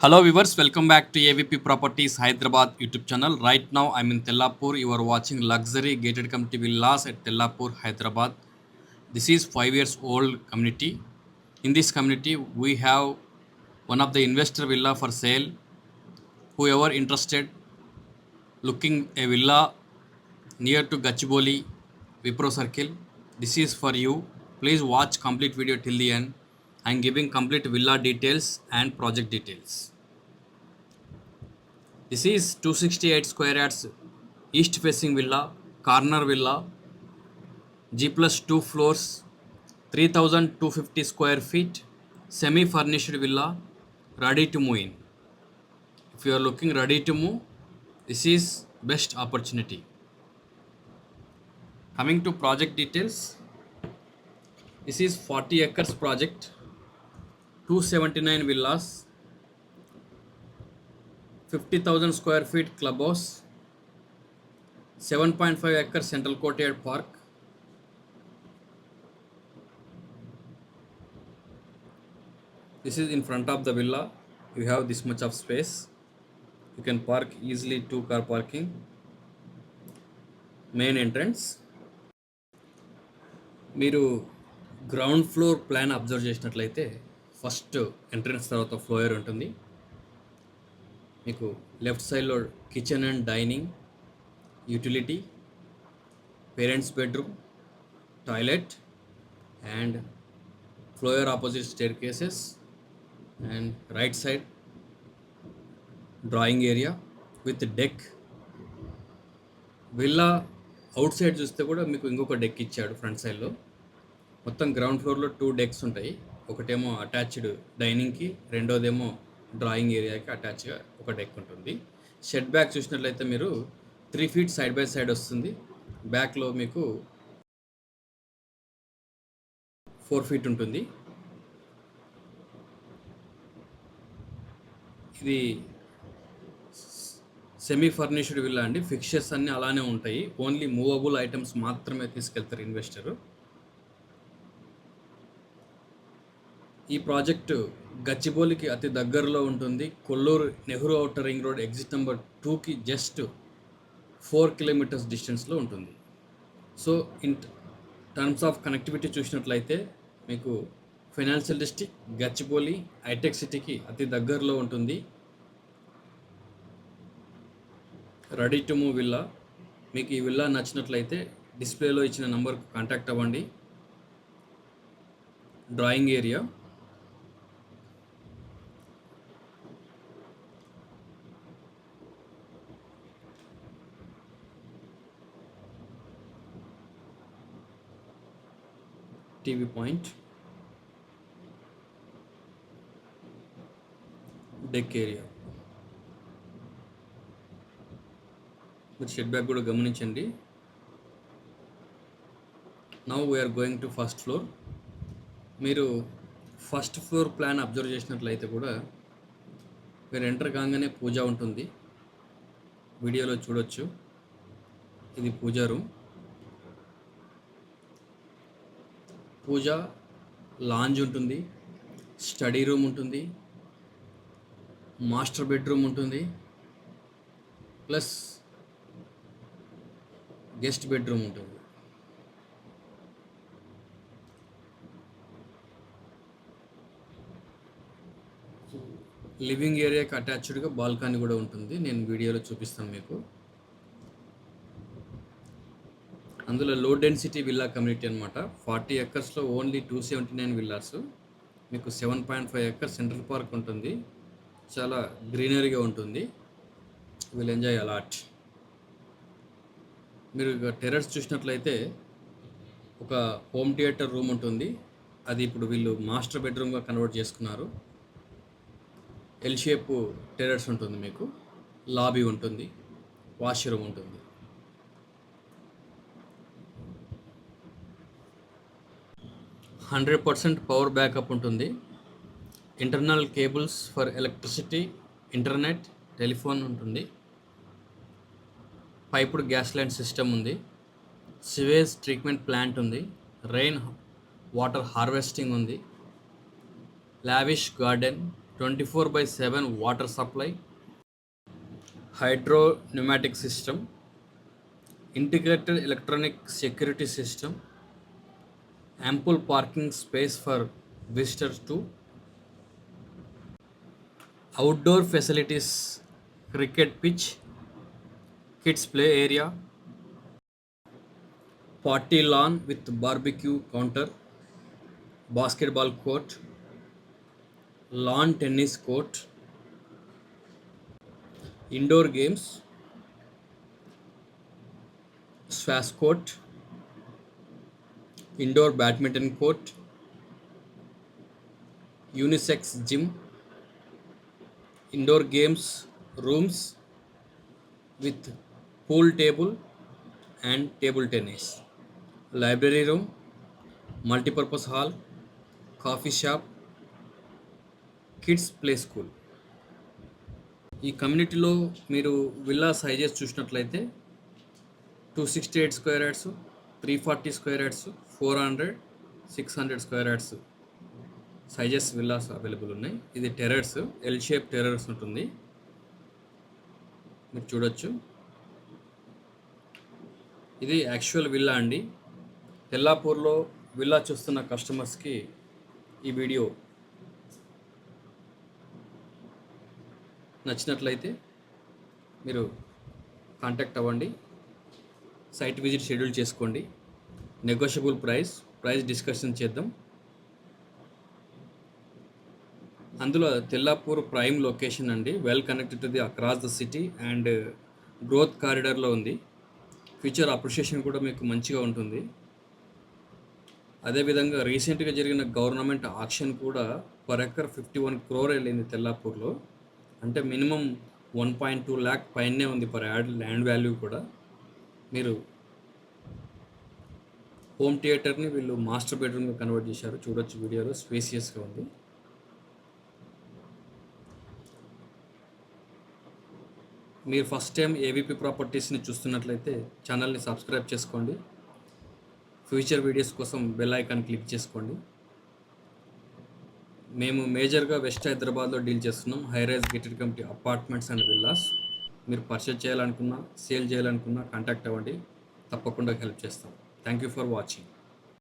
Hello viewers, welcome back to AVP Properties Hyderabad YouTube channel. Right now I'm in Tellapur. You are watching luxury gated community villas at Tellapur, Hyderabad. This is 5 years old community. In this community we have one of the investor villa for sale. Whoever interested looking a villa near to Gachiboli Wipro Circle, this is for you. Please watch complete video till the end. I'm giving complete villa details and project details. This is 268 square yards east facing villa, corner villa, G plus 2 floors, 3250 square feet, semi furnished villa, ready to move in. If you are looking ready to move, this is best opportunity. Coming to project details, this is 40 acres project, 279 villas, 50,000 square feet clubhouse, 7.5 acres central courtyard park. This is in front of the villa. You have this much of space. You can park easily, 2-car parking. Main entrance. మీరు ground floor plan observe చేసినట్లయితే first entrance తర్వాత foyer ఉంటుంది. మీకు left సైడ్లో kitchen and dining, utility, parents bedroom, toilet and foyer opposite staircases and right side drawing area with deck. Villa outside చూస్తే కూడా మీకు ఇంకొక డెక్ ఇచ్చాడు ఫ్రంట్ సైడ్లో. మొత్తం గ్రౌండ్ ఫ్లోర్లో 2 డెక్స్ ఉంటాయి. ఒకటేమో అటాచ్డ్ డైనింగ్కి, రెండోదేమో డ్రాయింగ్ ఏరియాకి అటాచ్గా ఒక డెక్ ఉంటుంది. షెడ్ బ్యాక్ చూసినట్లయితే మీరు 3 feet సైడ్ బై సైడ్ వస్తుంది. బ్యాక్లో మీకు 4 feet ఉంటుంది. ఇది సెమీ ఫర్నిష్డ్ విల్లా అండి. ఫిక్చర్స్ అన్నీ అలానే ఉంటాయి. ఓన్లీ మూవబుల్ ఐటమ్స్ మాత్రమే తీసుకెళ్తారు ఇన్వెస్టరు. ఈ ప్రాజెక్టు గచ్చిబౌలికి అతి దగ్గరలో ఉంటుంది. Kollur Nehru outer ring road exit number 2కి జస్ట్ 4 kilometers డిస్టెన్స్లో ఉంటుంది. So in terms of connectivity చూసినట్లయితే మీకు ఫైనాన్షియల్ డిస్ట్రిక్ట్ గచ్చిబౌలి హైటెక్ సిటీకి అతి దగ్గరలో ఉంటుంది. Ready to move villa. మీకు ఈ విల్లా నచ్చినట్లయితే డిస్ప్లేలో ఇచ్చిన నంబర్కు కాంటాక్ట్ అవ్వండి. Drawing area, TV point, deck area. మీరు షెడ్ బ్యాక్ కూడా గమనించండి. Now we are going to first floor. మీరు ఫస్ట్ ఫ్లోర్ ప్లాన్ అబ్జర్వ్ చేసినట్లయితే కూడా మీరు ఎంటర్ కాగానే పూజ ఉంటుంది. వీడియోలో చూడొచ్చు. ఇది పూజా రూమ్. పూజ లాంజ్ ఉంటుంది, స్టడీ రూమ్ ఉంటుంది, మాస్టర్ బెడ్రూమ్ ఉంటుంది, ప్లస్ గెస్ట్ బెడ్రూమ్ ఉంటుంది. లివింగ్ ఏరియాకి అటాచ్డ్గా బాల్కనీ కూడా ఉంటుంది. నేను వీడియోలో చూపిస్తాను మీకు. అందులో లో డెన్సిటీ విల్లా కమ్యూనిటీ అనమాట. 40 acresలో ఓన్లీ 279 విల్లాస్. మీకు 7.5 acres సెంట్రల్ పార్క్ ఉంటుంది. చాలా గ్రీనరీగా ఉంటుంది. Will enjoy a lot. మీరు టెర్రస్ చూసినట్లయితే ఒక హోమ్ థియేటర్ రూమ్ ఉంటుంది. అది ఇప్పుడు వీళ్ళు మాస్టర్ బెడ్రూమ్గా కన్వర్ట్ చేసుకున్నారు. ఎల్ షేప్ టెర్రస్ ఉంటుంది. మీకు లాబీ ఉంటుంది, వాష్రూమ్ ఉంటుంది. హండ్రెడ్ పర్సెంట్ పవర్ బ్యాకప్ ఉంటుంది. Internal cables for electricity, internet, telephone ఉంటుంది. పైపుడ్ గ్యాస్ లైన్ సిస్టమ్ ఉంది. సివేజ్ ట్రీట్మెంట్ ప్లాంట్ ఉంది. రెయిన్ వాటర్ హార్వెస్టింగ్ ఉంది. Lavish garden, 24/7 water supply, hydro pneumatic system, integrated electronic security system, ample parking space for visitors too, outdoor facilities, cricket pitch, kids play area, party lawn with barbecue counter, basketball court, lawn tennis court, indoor games, squash court, indoor badminton court, unisex gym, indoor games rooms with pool table and table tennis, library room, multipurpose hall, coffee shop, kids play school. ఈ కమ్యూనిటీలో మీరు villa sizes చూసినట్లయితే 268 square yards, 340 square yards, 400, 600 square yards sizes villas available ఉన్నాయి. ఇది terrors, L shape terrors ఉంటుంది, మీరు చూడొచ్చు. ఇది యాక్చువల్ విల్లా అండి. తెల్లాపూర్లో విల్లా చూస్తున్న కస్టమర్స్కి ఈ వీడియో నచ్చినట్లయితే మీరు కాంటాక్ట్ అవ్వండి, సైట్ విజిట్ షెడ్యూల్ చేసుకోండి. నెగోషియబుల్ ప్రైస్ డిస్కషన్ చేద్దాం. అందులో తెల్లాపూర్ ప్రైమ్ లొకేషన్ అండి, well connected to the across the city and growth కారిడార్లో ఉంది. ఫ్యూచర్ అప్రిషియేషన్ కూడా మీకు మంచిగా ఉంటుంది. అదేవిధంగా రీసెంట్గా జరిగిన గవర్నమెంట్ ఆక్షన్ కూడా పర్ ఎకర్ 51 crore వెళ్ళింది తెల్లాపూర్లో. అంటే మినిమం 1.2 lakh పైనే ఉంది పర్ యాడ్ ల్యాండ్ వాల్యూ కూడా. మీరు హోమ్ థియేటర్ని వీళ్ళు మాస్టర్ బెడ్రూమ్గా కన్వర్ట్ చేశారు, చూడొచ్చు వీడియోలో, స్పేసియస్గా ఉంది. మీరు ఫస్ట్ టైం ఏవిపి ప్రాపర్టీస్ని చూస్తున్నట్లయితే ఛానల్ని సబ్స్క్రైబ్ చేసుకోండి. ఫ్యూచర్ వీడియోస్ కోసం బెల్ ఐకాన్ క్లిక్ చేసుకోండి. మేము మేజర్గా వెస్ట్ హైదరాబాద్లో డీల్ చేస్తున్నాం. High rise gated community apartments and villas. మీరు పర్చేజ్ చేయాలనుకున్నా, సేల్ చేయాలనుకున్నా కాంటాక్ట్ అవ్వండి, తప్పకుండా హెల్ప్ చేస్తాం. Thank you for watching.